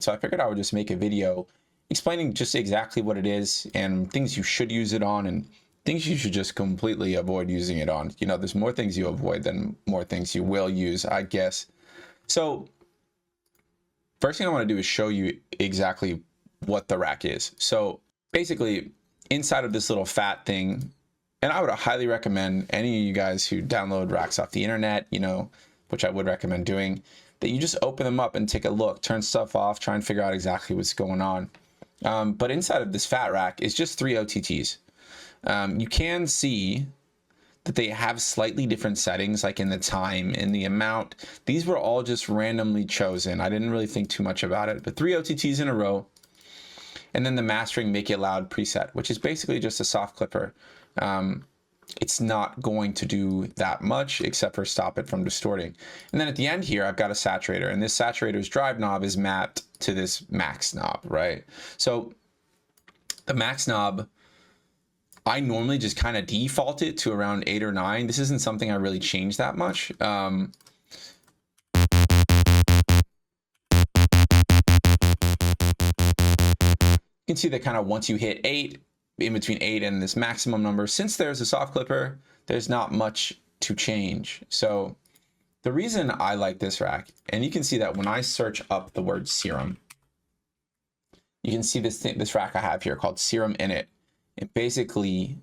So I figured I would just make a video explaining just exactly what it is and things you should use it on and things you should just completely avoid using it on. You know, there's more things you avoid than more things you will use, I guess. So first thing I want to do is show you exactly what the rack is. So basically inside of this little fat thing, and I would highly recommend any of you guys who download racks off the internet, you know, which I would recommend doing, that you just open them up and take a look, turn stuff off, try and figure out exactly what's going on. But inside of this fat rack is just 3 OTTs. You can see that they have slightly different settings, like in the time, in the amount. These were all just randomly chosen. I didn't really think too much about it, but 3 OTTs in a row. And then the mastering make it loud preset, which is basically just a soft clipper. It's not going to do that much except for stop it from distorting. And then at the end here, I've got a saturator, and this saturator's drive knob is mapped to this max knob, right? So the max knob, I normally just kind of default it to around 8 or 9. This isn't something I really change that much. You can see that kind of once you hit 8, in between 8 and this maximum number, since there's a soft clipper, there's not much to change. So the reason I like this rack, and you can see that when I search up the word serum, you can see this rack I have here called Serum Init. And basically,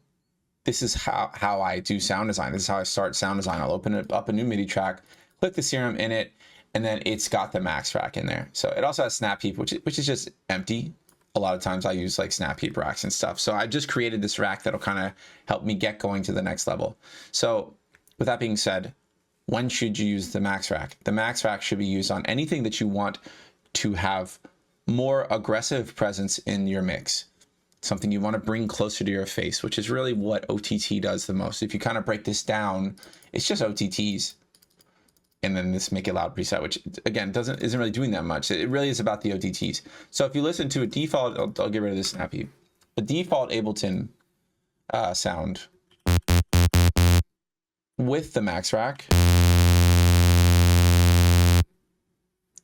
this is how I do sound design. This is how I start sound design. I'll open up a new MIDI track, click the Serum Init, and then it's got the max rack in there. So it also has Snap Heap, which is just empty. A lot of times I use like Snap Heap racks and stuff. So I just created this rack that'll kind of help me get going to the next level. So with that being said, when should you use the max rack? The max rack should be used on anything that you want to have more aggressive presence in your mix. Something you want to bring closer to your face, which is really what OTT does the most. If you kind of break this down, it's just OTTs. And then this make it loud preset, which again isn't really doing that much. It really is about the OTTs. So if you listen to a default, I'll get rid of this Snap Heap. A default Ableton sound with the max rack,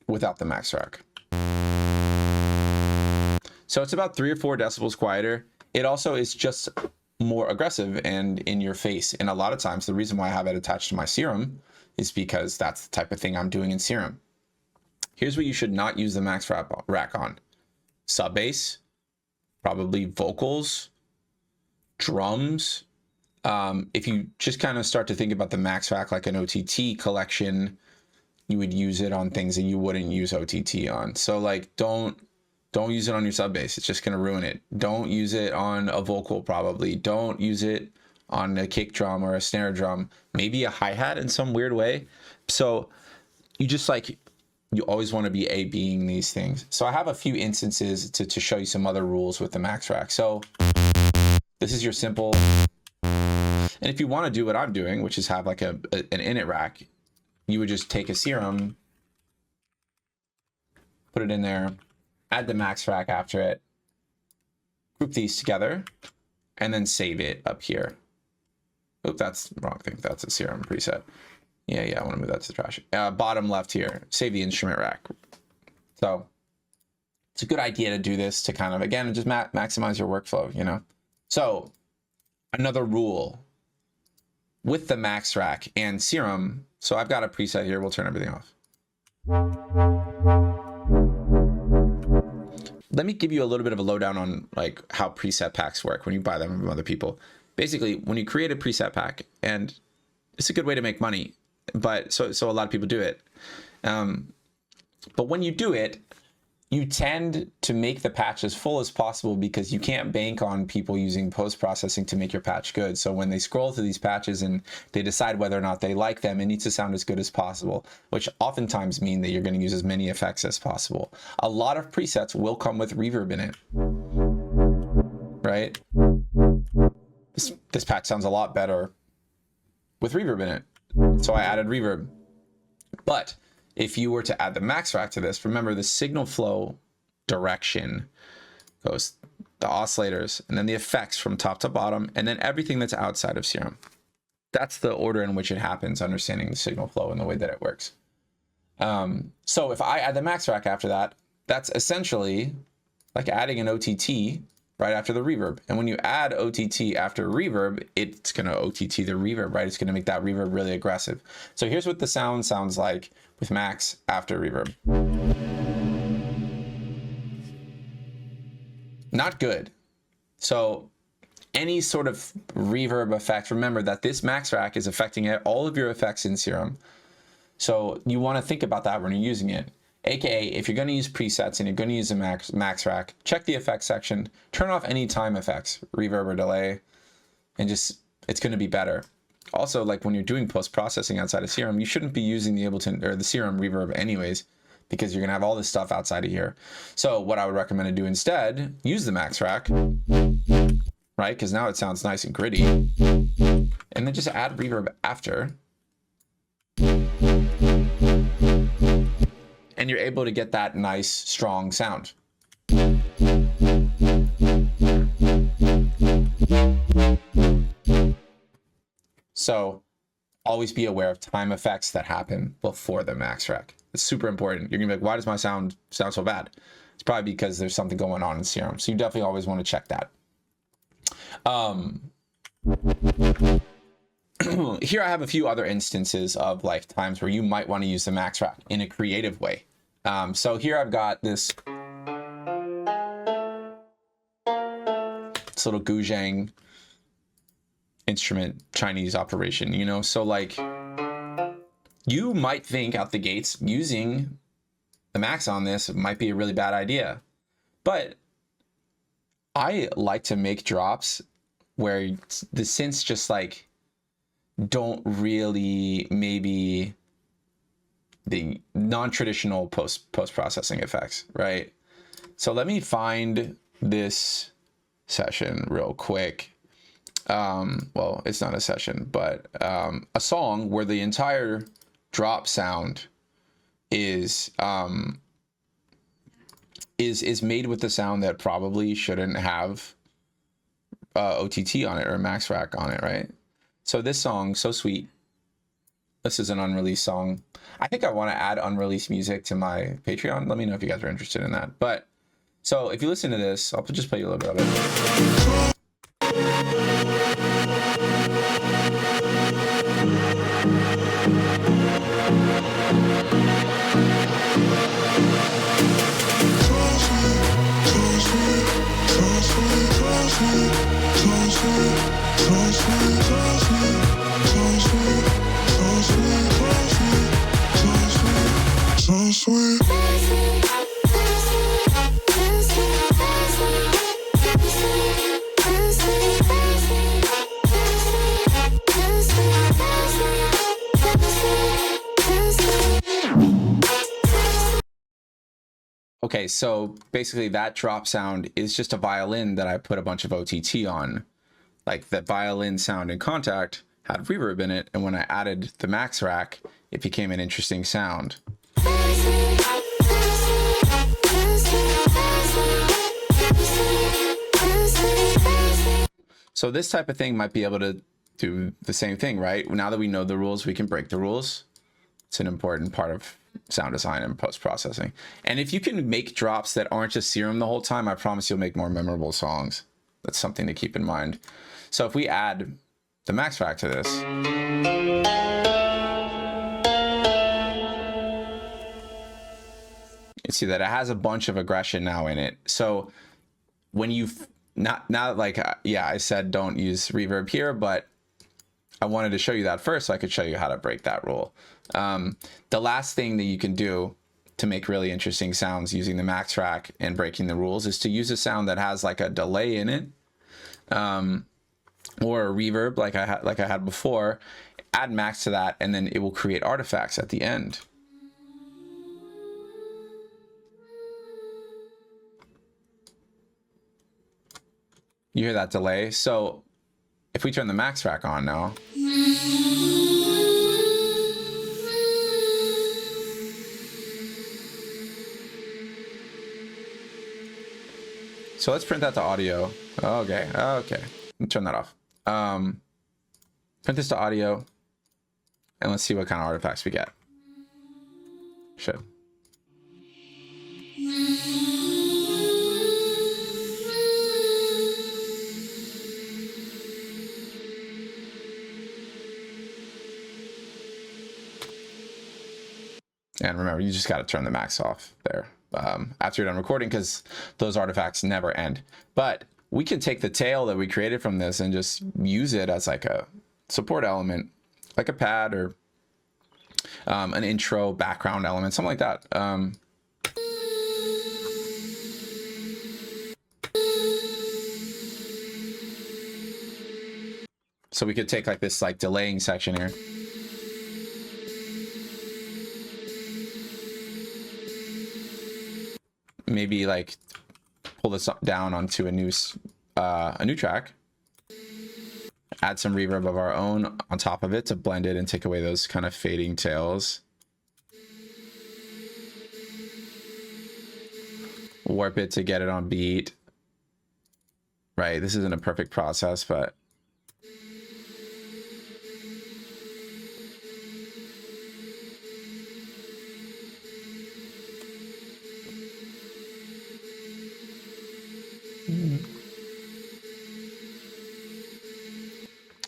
without the max rack. So it's about 3 or 4 decibels quieter. It also is just more aggressive and in your face. And a lot of times the reason why I have it attached to my Serum is because that's the type of thing I'm doing in Serum. Here's what you should not use the max rack on. Sub bass, probably vocals, drums. If you just kind of start to think about the max rack like an OTT collection, you would use it on things that you wouldn't use OTT on. So like don't use it on your sub bass. It's just gonna ruin it. Don't use it on a vocal probably. Don't use it on a kick drum or a snare drum, maybe a hi-hat in some weird way. So you just like, you always want to be A-Bing these things. So I have a few instances to show you some other rules with the max rack. So this is your simple, and if you want to do what I'm doing, which is have like an init rack, you would just take a Serum, put it in there, add the max rack after it, group these together, and then save it up here. Oop, that's the wrong thing. That's a Serum preset. Yeah, I want to move that to the trash. Bottom left here, save the instrument rack. So it's a good idea to do this to kind of, again, just maximize your workflow, you know? So another rule with the max rack and Serum. So I've got a preset here. We'll turn everything off. Let me give you a little bit of a lowdown on like how preset packs work when you buy them from other people. Basically, when you create a preset pack, and it's a good way to make money, but so a lot of people do it. But when you do it, you tend to make the patch as full as possible because you can't bank on people using post-processing to make your patch good. So when they scroll through these patches and they decide whether or not they like them, it needs to sound as good as possible, which oftentimes mean that you're going to use as many effects as possible. A lot of presets will come with reverb in it, right? This patch sounds a lot better with reverb in it. So I added reverb. But if you were to add the max rack to this, remember the signal flow direction goes the oscillators and then the effects from top to bottom and then everything that's outside of Serum. That's the order in which it happens, understanding the signal flow and the way that it works. So if I add the max rack after that, that's essentially like adding an OTT right after the reverb. And when you add OTT after reverb, it's going to OTT the reverb, right? It's going to make that reverb really aggressive. So here's what the sound sounds like with max after reverb. Not good. So any sort of reverb effect, remember that this max rack is affecting all of your effects in Serum. So you want to think about that when you're using it. AKA, if you're going to use presets and you're going to use a max rack, check the effects section, turn off any time effects, reverb or delay, and just, it's going to be better. Also, like when you're doing post-processing outside of Serum, you shouldn't be using the Ableton or the Serum reverb anyways, because you're going to have all this stuff outside of here. So what I would recommend to do instead, use the max rack, right? Because now it sounds nice and gritty. And then just add reverb after. And you're able to get that nice, strong sound. So always be aware of time effects that happen before the max rack. It's super important. You're gonna be like, why does my sound sound so bad? It's probably because there's something going on in Serum. So you definitely always want to check that. Here I have a few other instances of like times where you might want to use the max rack in a creative way. So here I've got this little Guzheng instrument Chinese operation, you know? So like you might think out the gates using the max on this might be a really bad idea, but I like to make drops where the synths just like don't really, maybe the non-traditional post-processing effects, right? So let me find this session real quick. Well, it's not a session, but a song where the entire drop sound is made with the sound that probably shouldn't have OTT on it or max rack on it, right? So this song, So Sweet, this is an unreleased song. I think I want to add unreleased music to my Patreon. Let me know if you guys are interested in that. But so if you listen to this, I'll just play you a little bit of it. Okay, so basically that drop sound is just a violin that I put a bunch of OTT on. Like the violin sound in Contact had reverb in it, and when I added the max rack, it became an interesting sound. So this type of thing might be able to do the same thing, right? Now that we know the rules, we can break the rules. It's an important part of sound design and post-processing. And if you can make drops that aren't just Serum the whole time, I promise you'll make more memorable songs. That's something to keep in mind. So if we add the max rack to this, you see that it has a bunch of aggression now in it. So when you've not like, yeah, I said don't use reverb here, but I wanted to show you that first so I could show you how to break that rule. The last thing that you can do to make really interesting sounds using the max rack and breaking the rules is to use a sound that has like a delay in it, or a reverb like I had before. Add max to that, and then it will create artifacts at the end. You hear that delay? So if we turn the max rack on now, so let's print that to audio. Okay, turn that off. Print this to audio, and let's see what kind of artifacts we get. Should. again, remember, you just got to turn the max off there after you're done recording, because those artifacts never end. But we can take the tail that we created from this and just use it as like a support element, like a pad or an intro background element, something like that. So we could take like this like delaying section here. Maybe like pull this down onto a new track. Add some reverb of our own on top of it to blend it and take away those kind of fading tails. Warp it to get it on beat. Right, this isn't a perfect process, but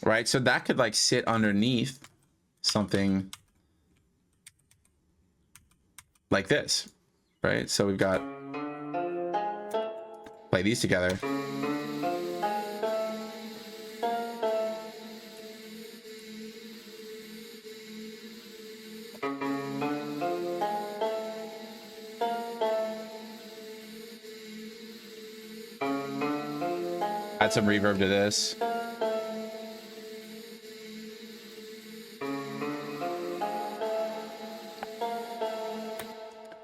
right, so that could like sit underneath something like this, right? So we've got, play these together. Add some reverb to this.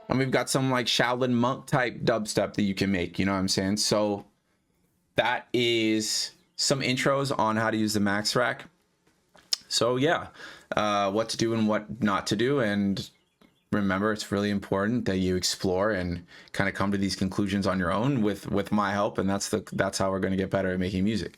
And we've got some like Shaolin monk type dubstep that you can make, you know what I'm saying? So that is some intros on how to use the Max Rack. So yeah, what to do and what not to do. And remember, it's really important that you explore and kind of come to these conclusions on your own with my help. And that's how we're going to get better at making music.